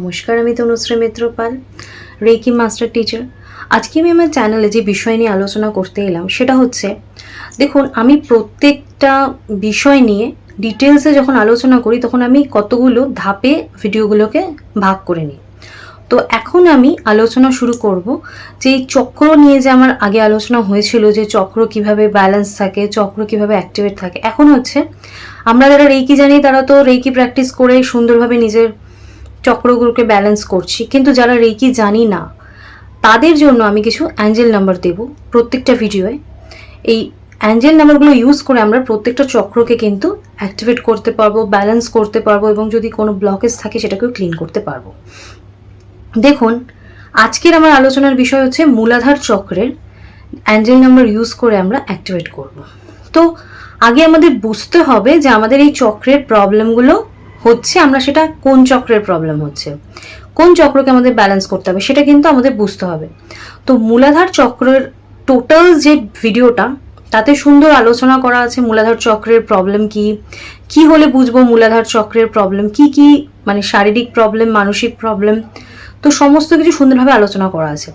নমস্কার, আমি তনুশ্রী মিত্র পাল, reiki master teacher. আজকে আমি আমার চ্যানেলে যে বিষয় নিয়ে আলোচনা করতে এলাম সেটা হচ্ছে, দেখুন, আমি প্রত্যেকটা বিষয় নিয়ে ডিটেলসে যখন আলোচনা করি তখন আমি কতগুলো ধাপে ভিডিওগুলোকে ভাগ করে নিই। তো এখন আমি আলোচনা শুরু করব যে এই চক্র নিয়ে, যে আমার আগে আলোচনা হয়েছিল যে চক্র কিভাবে ব্যালেন্স থাকে, চক্র কিভাবে অ্যাক্টিভেট থাকে। এখন হচ্ছে আমরা যারা রেকি জানি তারা তো রেকি প্র্যাকটিস করে সুন্দরভাবে নিজের চক্রগুলোকে ব্যালেন্স করছি, কিন্তু যারা রেকি জানি না তাদের জন্য আমি কিছু অ্যাঞ্জেল নাম্বার দেব প্রত্যেকটা ভিডিওয়ে। এই অ্যাঞ্জেল নাম্বারগুলো ইউজ করে আমরা প্রত্যেকটা চক্রকে কিন্তু অ্যাক্টিভেট করতে পারবো, ব্যালেন্স করতে পারবো, এবং যদি কোনো ব্লকেজ থাকে সেটাকেও ক্লিন করতে পারবো। দেখুন, আজকের আমার আলোচনার বিষয় হচ্ছে মূলাধার চক্রের অ্যাঞ্জেল নাম্বার ইউজ করে আমরা অ্যাক্টিভেট করব। তো আগে আমাদের বুঝতে হবে যে আমাদের এই চক্রের প্রবলেমগুলো হচ্ছে, আমরা সেটা কোন চক্রের প্রবলেম হচ্ছে, কোন চক্রকে আমাদের ব্যালেন্স করতে হবে সেটা কিন্তু আমাদের বুঝতে হবে। তো মূলাধার চক্রের টোটাল যে ভিডিওটা, তাতে সুন্দর আলোচনা করা আছে মূলাধার চক্রের প্রবলেম কি, কি হলে বুঝবো মূলাধার চক্রের প্রবলেম কি কি, মানে শারীরিক প্রবলেম, মানসিক প্রবলেম, তো সমস্ত কিছু সুন্দরভাবে আলোচনা করা আছে।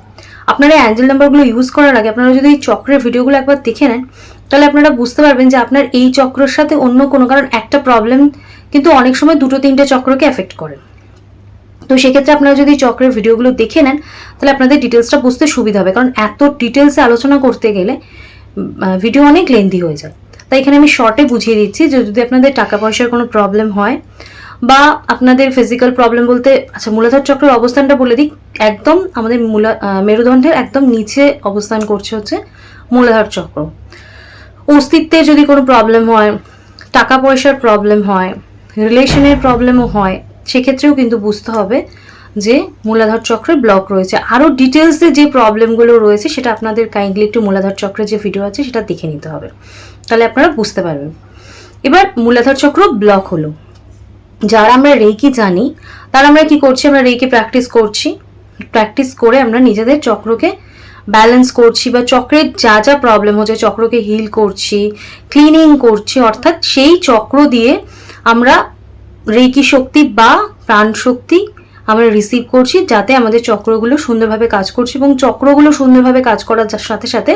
আপনারা অ্যাঞ্জেল নাম্বারগুলো ইউজ করার আগে আপনারা যদি এই চক্রের ভিডিওগুলো একবার দেখে নেন, তাহলে আপনারা বুঝতে পারবেন যে আপনার এই চক্রের সাথে অন্য কোনো, কারণ একটা প্রবলেম কিন্তু অনেক সময় দুটো তিনটে চক্রকে এফেক্ট করে। তো সেক্ষেত্রে আপনারা যদি চক্রের ভিডিওগুলো দেখে নেন তাহলে আপনাদের ডিটেলসটা বুঝতে সুবিধা হবে, কারণ এত ডিটেলসে আলোচনা করতে গেলে ভিডিও অনেক লেন্দি হয়ে যায়। তাই এখানে আমি শর্টে বুঝিয়ে দিচ্ছি যে যদি আপনাদের টাকা পয়সার কোনো প্রবলেম হয় বা আপনাদের ফিজিক্যাল প্রবলেম বলতে, আচ্ছা মূলাধার চক্রের অবস্থানটা বলে দিই, একদম আমাদের মেরুদণ্ডের একদম নিচে অবস্থান করছে হচ্ছে মূলাধার চক্র। অস্তিত্বের যদি কোনো প্রবলেম হয়, টাকা পয়সার প্রবলেম হয়, রিলেশনের প্রবলেমও হয়, সেক্ষেত্রেও কিন্তু বুঝতে হবে যে মূলাধার চক্রে ব্লক রয়েছে। আরও ডিটেলসে যে প্রবলেমগুলো রয়েছে সেটা আপনাদের কাইন্ডলি একটু মূলাধার চক্রের যে ভিডিও আছে সেটা দেখে নিতে হবে, তাহলে আপনারা বুঝতে পারবেন। এবার মূলাধার চক্র ব্লক হলো, যারা আমরা রেকি জানি তারা আমরা কি করছি, আমরা রেকি প্র্যাকটিস করে আমরা নিজেদের চক্রকে ব্যালেন্স করছি, বা চক্রের যা যা প্রবলেম হচ্ছে চক্রকে হিল করছি, ক্লিনিং করছি, অর্থাৎ সেই চক্র দিয়ে আমরা রেকি শক্তি বা প্রাণ শক্তি আমরা রিসিভ করছি, যাতে আমাদের চক্রগুলো সুন্দরভাবে কাজ করছে। এবং চক্রগুলো সুন্দরভাবে কাজ করার সাথে সাথে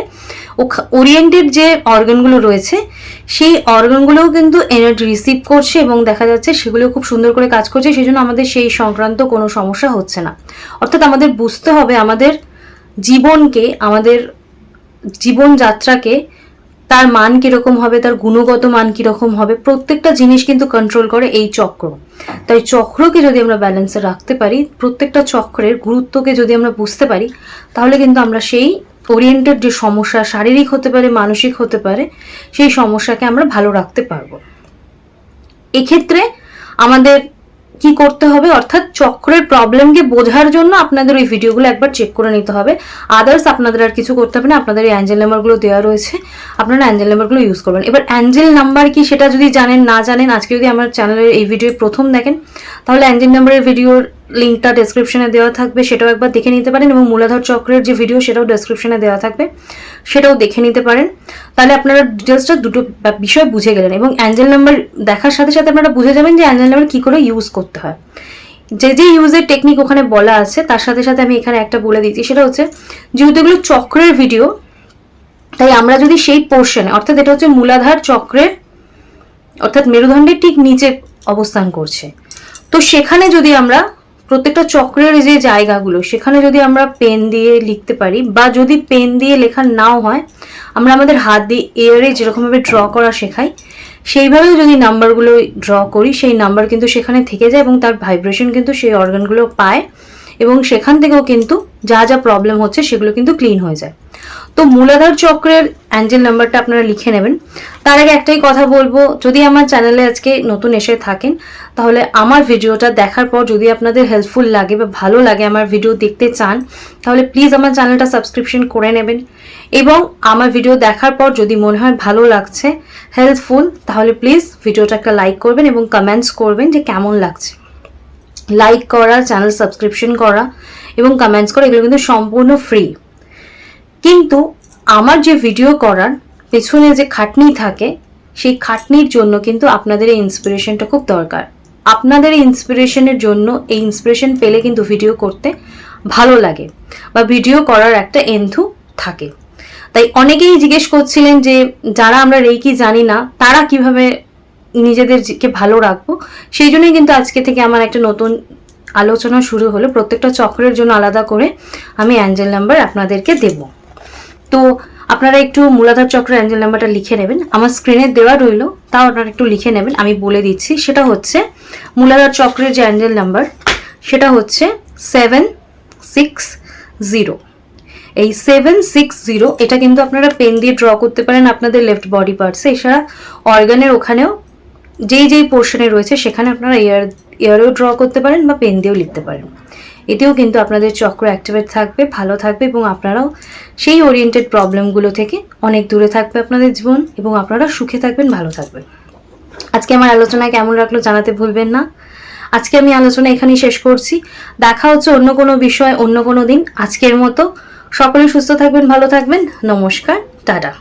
ওরিয়েন্টেড যে অর্গানগুলো রয়েছে সেই অর্গানগুলোও কিন্তু এনার্জি রিসিভ করছে, এবং দেখা যাচ্ছে সেগুলো খুব সুন্দর করে কাজ করছে। সেই জন্য আমাদের সেই সংক্রান্ত কোনো সমস্যা হচ্ছে না। অর্থাৎ আমাদের বুঝতে হবে আমাদের জীবনকে, আমাদের জীবনযাত্রাকে, তার মান কীরকম হবে, তার গুণগত মান কীরকম হবে, প্রত্যেকটা জিনিস কিন্তু কন্ট্রোল করে এই চক্র। তাই চক্রকে যদি আমরা ব্যালেন্সে রাখতে পারি, প্রত্যেকটা চক্রের গুরুত্বকে যদি আমরা বুঝতে পারি, তাহলে কিন্তু আমরা সেই ওরিয়েন্টেড যে সমস্যা, শারীরিক হতে পারে, মানসিক হতে পারে, সেই সমস্যাকে আমরা ভালো রাখতে পারবো। এক্ষেত্রে আমাদের কি করতে হবে, অর্থাৎ চক্রের প্রবলেমকে বোঝার জন্য আপনাদের ওই ভিডিওগুলো একবার চেক করে নিতে হবে। আদার্স আপনাদের আর কিছু করতে হবে না, আপনাদের এই অ্যাঞ্জেল নাম্বারগুলো দেওয়া রয়েছে, আপনারা অ্যাঞ্জেল নাম্বারগুলো ইউজ করবেন। এবার অ্যাঞ্জেল নাম্বার কি সেটা যদি না জানেন, আজকে যদি আমার চ্যানেলের এই ভিডিও প্রথম দেখেন, তাহলে অ্যাঞ্জেল নাম্বারের ভিডিওর লিঙ্কটা ডেসক্রিপশনে দেওয়া থাকবে, সেটাও একবার দেখে নিতে পারেন। এবং মূলাধার চক্রের যে ভিডিও সেটাও ডেসক্রিপশনে দেওয়া থাকবে, সেটাও দেখে নিতে পারেন। তাহলে আপনারা ডিটেলসটা দুটো বিষয় বুঝে গেলেন, এবং অ্যাঞ্জেল নাম্বার দেখার সাথে সাথে আপনারা বুঝে যাবেন যে অ্যাঞ্জেল নাম্বার কী করে ইউজ করতে হয়। যে যে ইউজের টেকনিক ওখানে বলা আছে তার সাথে সাথে আমি এখানে একটা বলে দিচ্ছি, সেটা হচ্ছে যেহেতু এগুলো চক্রের ভিডিও, তাই আমরা যদি সেই পোর্শনে, অর্থাৎ এটা হচ্ছে মূলাধার চক্রের, অর্থাৎ মেরুদণ্ডের ঠিক নিচে অবস্থান করছে, তো সেখানে যদি আমরা প্রত্যেকটা চক্রের যে জায়গাগুলো সেখানে যদি আমরা পেন দিয়ে লিখতে পারি, বা যদি পেন দিয়ে লেখা নাও হয় আমরা আমাদের হাত দিয়ে এয়ারে যেরকমভাবে ড্র করা শেখাই সেইভাবেও যদি নাম্বারগুলো ড্র করি, সেই নাম্বার কিন্তু সেখানে থেকে যায় এবং তার ভাইব্রেশন কিন্তু সেই অর্গানগুলো পায়, এবং সেখান থেকেও কিন্তু যা যা প্রবলেম হচ্ছে সেগুলো কিন্তু ক্লিন হয়ে যায়। তো মূলাধার চক্রের অ্যাঞ্জেল নাম্বারটা আপনারা লিখে নেবেন। তার আগে একটাই কথা বলবো, যদি আমার চ্যানেলে আজকে নতুন এসে থাকেন তাহলে আমার ভিডিওটা দেখার পর যদি আপনাদের হেল্পফুল লাগে বা ভালো লাগে, আমার ভিডিও দেখতে চান, তাহলে প্লিজ আমার চ্যানেলটা সাবস্ক্রিপশন করে নেবেন। এবং আমার ভিডিও দেখার পর যদি মনে হয় ভালো লাগছে, হেল্পফুল, তাহলে প্লিজ ভিডিওটা একটা লাইক করবেন এবং কমেন্টস করবেন যে কেমন লাগছে। লাইক করা, চ্যানেল সাবস্ক্রিপশন করা এবং কমেন্টস করা এগুলো কিন্তু সম্পূর্ণ ফ্রি। কিন্তু আমার যে ভিডিও করার পেছনে যে খাটনি থাকে, সেই খাটনির জন্য কিন্তু আপনাদের এই ইন্সপিরেশনটা খুব দরকার। আপনাদের ইন্সপিরেশনের জন্য, এই ইন্সপিরেশন পেলে কিন্তু ভিডিও করতে ভালো লাগে বা ভিডিও করার একটা এন্থু থাকে। তাই অনেকেই জিজ্ঞেস করছিলেন যে যারা আমরা রেকি জানি না তারা কিভাবে নিজেদেরকে ভালো রাখবো, সেই জন্যই কিন্তু আজকে থেকে আমার একটা নতুন আলোচনা শুরু হলো। প্রত্যেকটা চক্রের জন্য আলাদা করে আমি অ্যাঞ্জেল নাম্বার আপনাদেরকে দেব। তো আপনারা একটু মূলাধার চক্রের অ্যাঞ্জেল নাম্বারটা লিখে নেবেন, আমার স্ক্রিনে দেওয়া রইল, তাও আপনারা একটু লিখে নেবেন, আমি বলে দিচ্ছি। সেটা হচ্ছে মূলাধার চক্রের যে অ্যাঞ্জেল নাম্বার সেটা হচ্ছে 760। এই 760 এটা কিন্তু আপনারা পেন দিয়ে ড্র করতে পারেন আপনাদের লেফট বডি পার্টসে, এছাড়া অর্গানের ওখানেও যেই পোর্শনে রয়েছে সেখানে আপনারা ইয়ারেও ড্র করতে পারেন বা পেন দিয়েও লিখতে পারেন। এতেও কিন্তু আপনাদের চক্র অ্যাক্টিভেট থাকবে, ভালো থাকবে এবং আপনারাও সেই ওরিয়েন্টেড প্রবলেমগুলো থেকে অনেক দূরে থাকবে আপনাদের জীবন, এবং আপনারা সুখে থাকবেন, ভালো থাকবেন। আজকে আমার আলোচনা কেমন রাখলো জানাতে ভুলবেন না। আজকে আমি আলোচনা এখানেই শেষ করছি। দেখা হচ্ছে অন্য কোনো বিষয় অন্য কোনো দিন। আজকের মতো সকলে সুস্থ থাকবেন, ভালো থাকবেন। নমস্কার, টাটা।